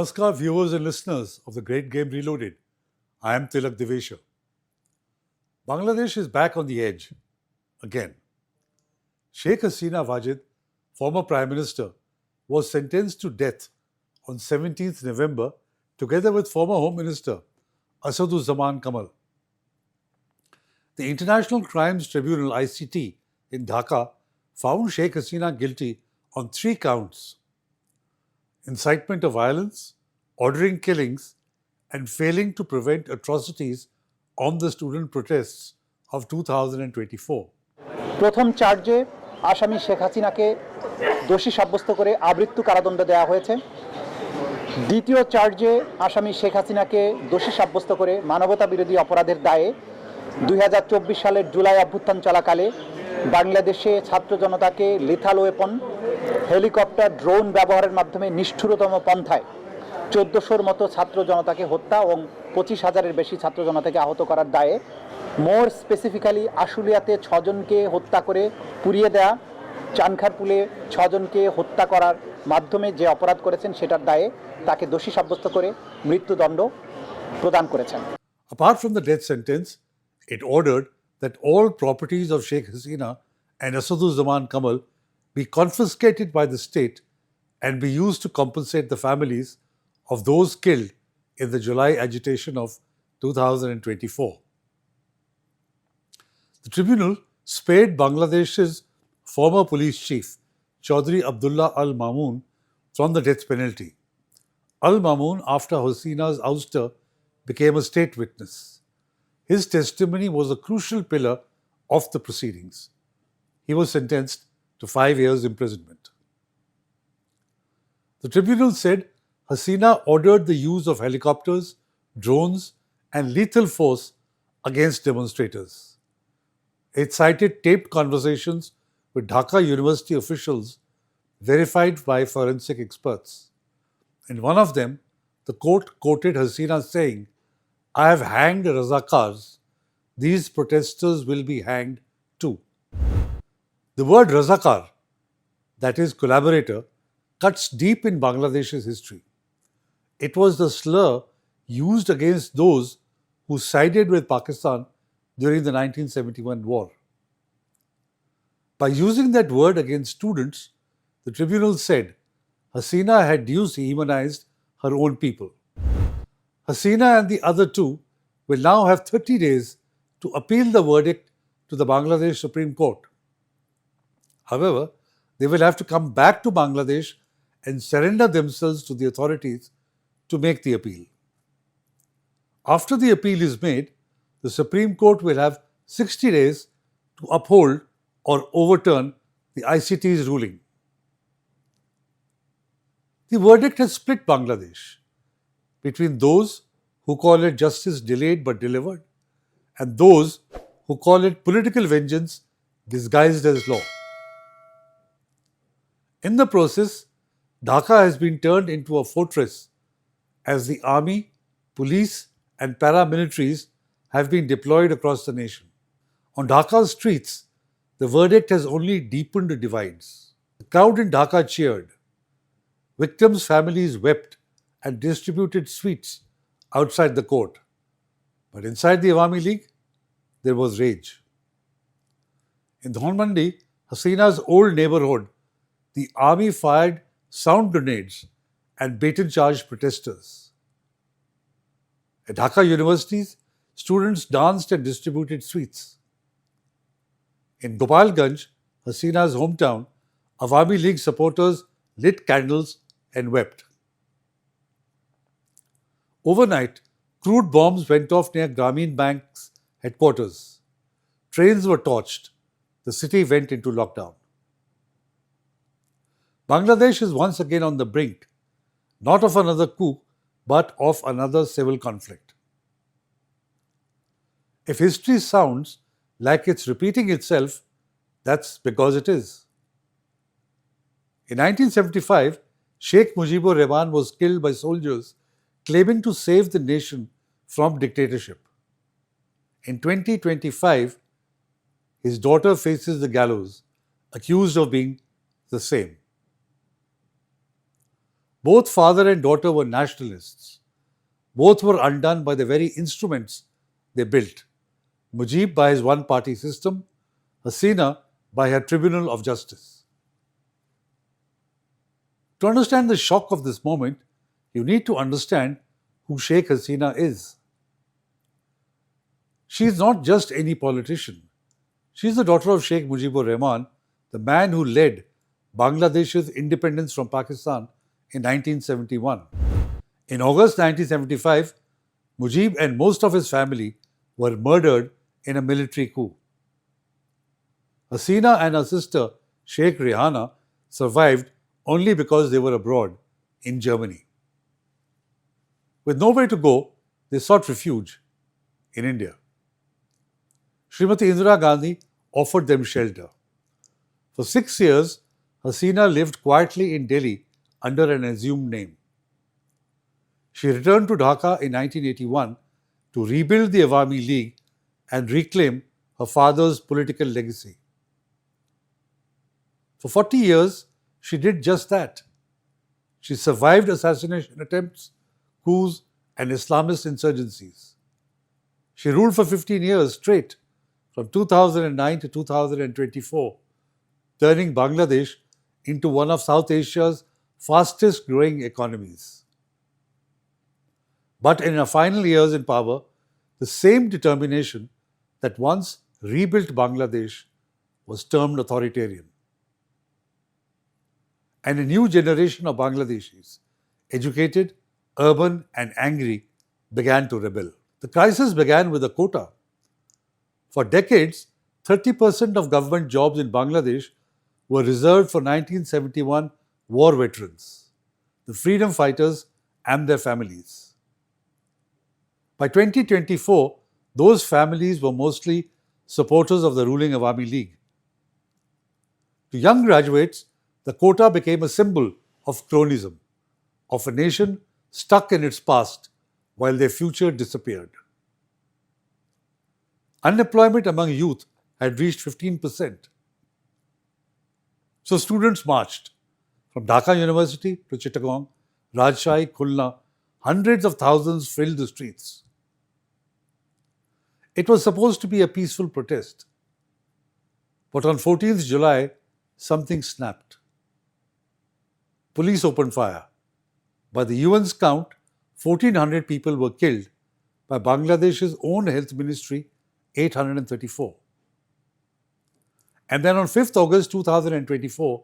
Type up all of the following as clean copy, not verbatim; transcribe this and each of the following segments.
Namaskar, viewers and listeners of the Great Game Reloaded. I am Tilak Devasher. Bangladesh is back on the edge again. Sheikh Hasina Wajid, former Prime Minister, was sentenced to death on 17th November together with former Home Minister Asaduzzaman Kamal. The International Crimes Tribunal ICT in Dhaka found Sheikh Hasina guilty on 3 counts: incitement of violence, ordering killings, and failing to prevent atrocities on the student protests of 2024. প্রথম চার্জে আসামি শেখ হাসিনাকে দোষী সাব্যস্ত করে আমৃত্যু কারাদণ্ড দেওয়া হয়েছে। দ্বিতীয় চার্জে আসামি শেখ হাসিনাকে দোষী সাব্যস্ত করে মানবতা বিরোধী অপরাধের দায়ে 2024 সালের জুলাই অভ্যুত্থান চলাকালে বাংলাদেশে ছাত্র জনতাকে লিথাল ওয়েপন, হেলিকপ্টার, ড্রোন ব্যবহারের মাধ্যমে নিষ্ঠুরতম পন্থায় 1400-র মতো ছাত্র জনতাকে হত্যা এবং 25,000-এর বেশি ছাত্র জনতাকে আহত করার দায়ে, মোর স্পেসিফিক্যালি আশুলিয়াতে 6 জনকে হত্যা করে পুড়িয়ে দেয়া, চানখারপুলে 6 জনকে হত্যা করার মাধ্যমে যে অপরাধ করেছেন সেটার দায়ে তাকে দোষী সাব্যস্ত করে মৃত্যুদণ্ড প্রদান করেছেন। Apart from the death sentence, it ordered that all properties of Sheikh Hasina and Asaduzzaman Kamal be confiscated by the state and be used to compensate the families of those killed in the July agitation of 2024. The tribunal spared Bangladesh's former police chief, Chaudhry Abdullah Al-Mamun, from the death penalty. Al-Mamun, after Hasina's ouster, became a state witness. His testimony was a crucial pillar of the proceedings. He was sentenced to 5 years imprisonment. The tribunal said Hasina ordered the use of helicopters, drones, and lethal force against demonstrators. It cited taped conversations with Dhaka University officials verified by forensic experts. In one of them, the court quoted Hasina saying, "I have hanged Razakars. These protesters will be hanged too." The word Razakar, that is collaborator, cuts deep in Bangladesh's history. It was the slur used against those who sided with Pakistan during the 1971 war. By using that word against students, the tribunal said Hasina had dehumanized her own people. Hasina and the other 2 will now have 30 days to appeal the verdict to the Bangladesh Supreme Court. However, they will have to come back to Bangladesh and surrender themselves to the authorities to make the appeal. After the appeal is made, the Supreme Court will have 60 days to uphold or overturn the ICT's ruling. The verdict has split Bangladesh between those who call it justice delayed but delivered and those who call it political vengeance disguised as law. In the process, Dhaka has been turned into a fortress as the army, police, and paramilitaries have been deployed across the nation. On Dhaka's streets, the verdict has only deepened the divides. The crowd in Dhaka cheered. Victims' families wept and distributed sweets outside the court. But inside the Awami League, there was rage. In Dhonmandi, Hasina's old neighborhood, the army fired sound grenades and baton-charged protesters. At Dhaka universities, students danced and distributed sweets. In Gopalganj, Hasina's hometown, Awami League supporters lit candles and wept. Overnight, crude bombs went off near Grameen Bank's headquarters. Trains were torched. The city went into lockdown. Bangladesh is once again on the brink, not of another coup, but of another civil conflict. If history sounds like it's repeating itself, that's because it is. In 1975, Sheikh Mujibur Rahman was killed by soldiers claiming to save the nation from dictatorship. In 2025, his daughter faces the gallows, accused of being the same. Both father and daughter were nationalists. Both were undone by the very instruments they built. Mujib by his one-party system, Hasina by her tribunal of justice. To understand the shock of this moment, you need to understand who Sheikh Hasina is. She is not just any politician. She is the daughter of Sheikh Mujibur Rahman, the man who led Bangladesh's independence from Pakistan in 1971. In August 1975, Mujib and most of his family were murdered in a military coup. Hasina and her sister, Sheikh Rehana, survived only because they were abroad in Germany. With nowhere to go, they sought refuge in India. Srimati Indira Gandhi offered them shelter. For 6 years, Hasina lived quietly in Delhi under an assumed name. She returned to Dhaka in 1981 to rebuild the Awami League and reclaim her father's political legacy. For 40 years, she did just that. She survived assassination attempts, coups, and Islamist insurgencies. She ruled for 15 years straight, from 2009 to 2024, turning Bangladesh into one of South Asia's fastest growing economies. But in her final years in power, the same determination that once rebuilt Bangladesh was termed authoritarian. And a new generation of Bangladeshis, educated, urban, and angry, began to rebel. The crisis began with a quota. For decades, 30% of government jobs in Bangladesh were reserved for 1971 war veterans, the freedom fighters, and their families. By 2024, those families were mostly supporters of the ruling Awami League. To young graduates, the quota became a symbol of cronism, of a nation stuck in its past while their future disappeared. Unemployment among youth had reached 15%. So students marched from Dhaka University to Chittagong, Rajshahi, Khulna. Hundreds of thousands filled the streets. It was supposed to be a peaceful protest. But on 14th July, something snapped. Police opened fire. By the UN's count, 1,400 people were killed. By Bangladesh's own health ministry, 834. And then on 5th August 2024,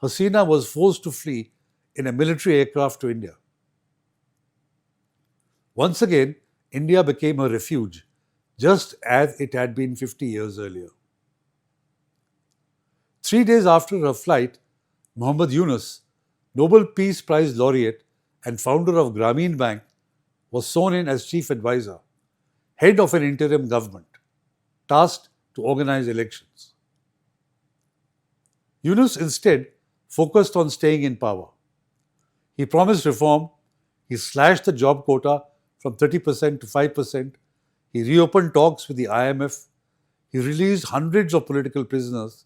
Hasina was forced to flee in a military aircraft to India. Once again, India became her refuge, just as it had been 50 years earlier. 3 days after her flight, Muhammad Yunus, Nobel Peace Prize laureate and founder of Grameen Bank, was sworn in as chief advisor, head of an interim government, tasked to organize elections. Yunus instead focused on staying in power. He promised reform, he slashed the job quota from 30% to 5%, he reopened talks with the IMF, he released hundreds of political prisoners,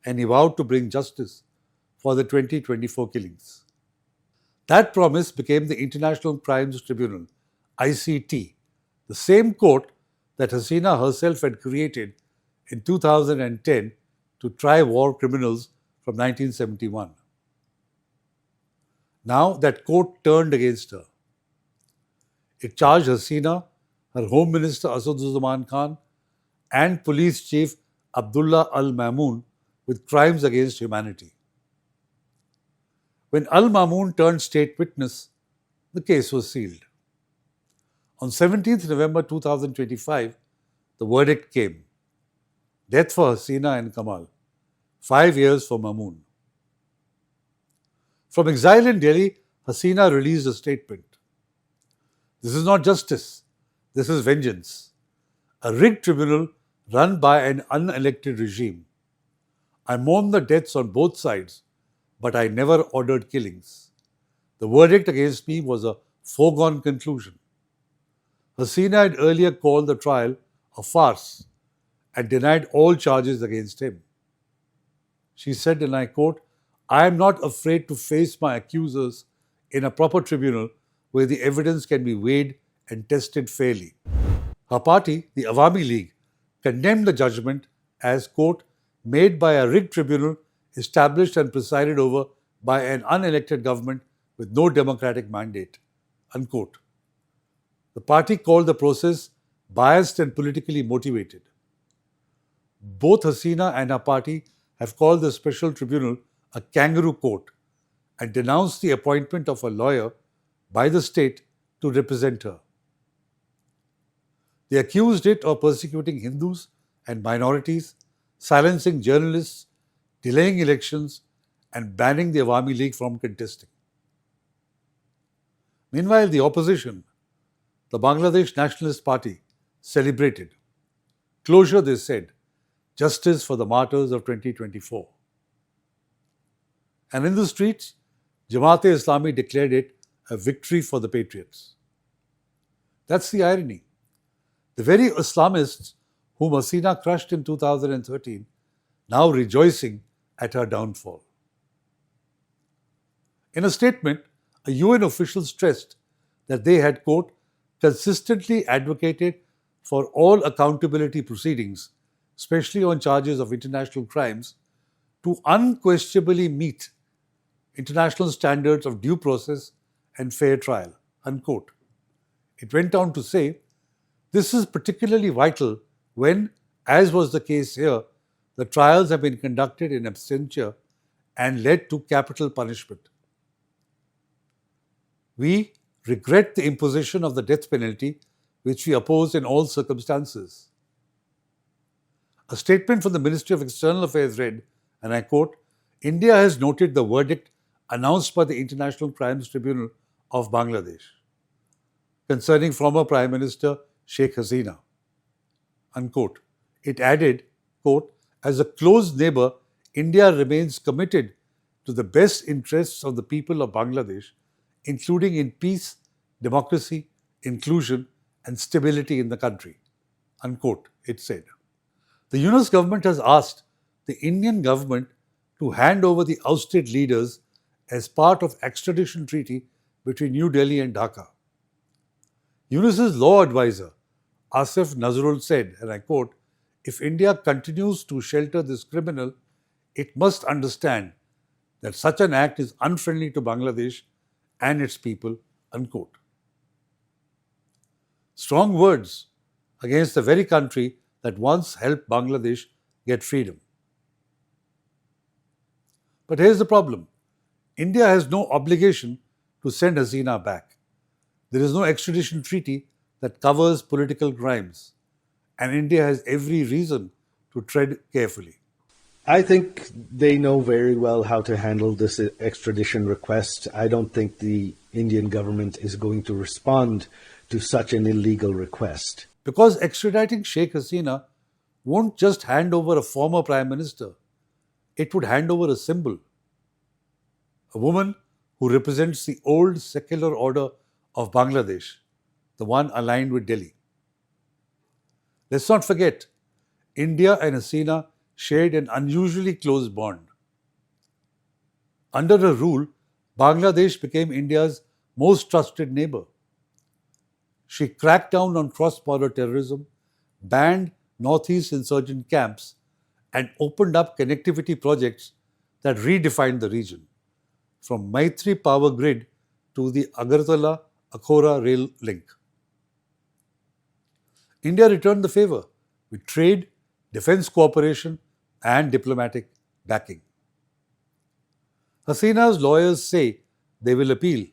and he vowed to bring justice for the 2024 killings. That promise became the International Crimes Tribunal, ICT, the same court that Hasina herself had created in 2010 to try war criminals from 1971. Now that court turned against her. It charged Hasina, her Home Minister Asaduzzaman Khan, and Police Chief Abdullah Al-Mamoon with crimes against humanity. When Al-Mamoon turned state witness, the case was sealed. On 17th November 2025, the verdict came. Death for Hasina and Kamal, 5 years for Mamoon. From exile in Delhi, Hasina released a statement. This is not justice, this is vengeance. A rigged tribunal run by an unelected regime. I mourn the deaths on both sides, but I never ordered killings. The verdict against me was a foregone conclusion. Hasina had earlier called the trial a farce and denied all charges against him. She said, and I quote, I am not afraid to face my accusers, in a proper tribunal where the evidence can be weighed and tested fairly. Her party, the Awami League, condemned the judgment as, quote, made by a rigged tribunal established and presided over by an unelected government with no democratic mandate, unquote. The party called the process biased and politically motivated. Both Hasina and her party have called the special tribunal a kangaroo court and denounced the appointment of a lawyer by the state to represent her. They accused it of persecuting Hindus and minorities, silencing journalists, delaying elections, and banning the Awami League from contesting. Meanwhile, the opposition, the Bangladesh Nationalist Party, celebrated. Closure, they said, justice for the martyrs of 2024. And in the streets, Jamaat-e-Islami declared it a victory for the patriots. That's the irony. The very Islamists whom Hasina crushed in 2013 now rejoicing at her downfall. In a statement, a UN official stressed that they had, quote, consistently advocated for all accountability proceedings, especially on charges of international crimes, to unquestionably meet international standards of due process and fair trial, unquote. It went on to say, this is particularly vital when, as was the case here, the trials have been conducted in absentia and led to capital punishment. We regret the imposition of the death penalty, which we oppose in all circumstances. A statement from the Ministry of External Affairs read, and I quote, India has noted the verdict announced by the International Crimes Tribunal of Bangladesh concerning former Prime Minister Sheikh Hasina, unquote. It added, quote, as a close neighbor, India remains committed to the best interests of the people of Bangladesh, including in peace, democracy, inclusion, and stability in the country, unquote, it said. The Yunus government has asked the Indian government to hand over the ousted leaders as part of extradition treaty between New Delhi and Dhaka. Yunus's law advisor, Asif Nazrul, said, and I quote, if India continues to shelter this criminal, it must understand that such an act is unfriendly to Bangladesh and its people, unquote. Strong words against the very country that once helped Bangladesh get freedom. But here's the problem. India has no obligation to send Hasina back. There is no extradition treaty that covers political crimes, and India has every reason to tread carefully. I think they know very well how to handle this extradition request. I don't think the Indian government is going to respond to such an illegal request. Because extraditing Sheikh Hasina won't just hand over a former Prime Minister, it would hand over a symbol. A woman who represents the old secular order of Bangladesh, the one aligned with Delhi. Let's not forget, India and Hasina shared an unusually close bond. Under her rule, Bangladesh became India's most trusted neighbor. She cracked down on cross-border terrorism, banned Northeast insurgent camps, and opened up connectivity projects that redefined the region, from Maitri power grid to the Agartala-Akhora rail link. India returned the favor with trade, defense cooperation, and diplomatic backing. Hasina's lawyers say they will appeal,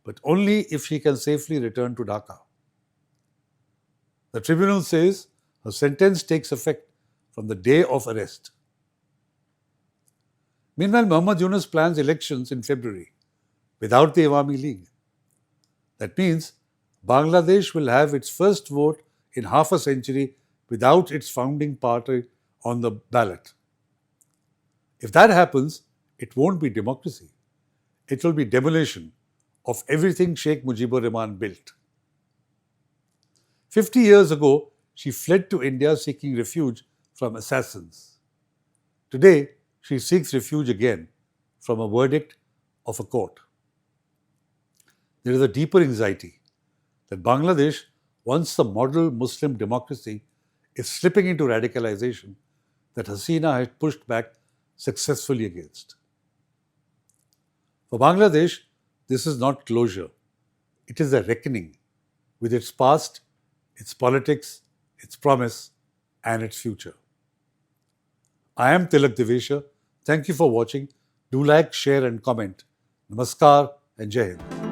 but only if she can safely return to Dhaka. The tribunal says her sentence takes effect from the day of arrest. Meanwhile, Muhammad Yunus plans elections in February without the Awami League. That means Bangladesh will have its first vote in half a century without its founding party on the ballot. If that happens, it won't be democracy. It will be demolition of everything Sheikh Mujibur Rahman built. 50 years ago, she fled to India seeking refuge from assassins. Today, she seeks refuge again from a verdict of a court. there is a deeper anxiety that Bangladesh, once the model Muslim democracy, is slipping into radicalization that Hasina had pushed back successfully against. For Bangladesh, this is not closure. It is a reckoning with its past, its politics, its promise, and its future. I am Tilak Devasher. Thank you for watching. Do like, share, and comment. Namaskar and Jai Hind.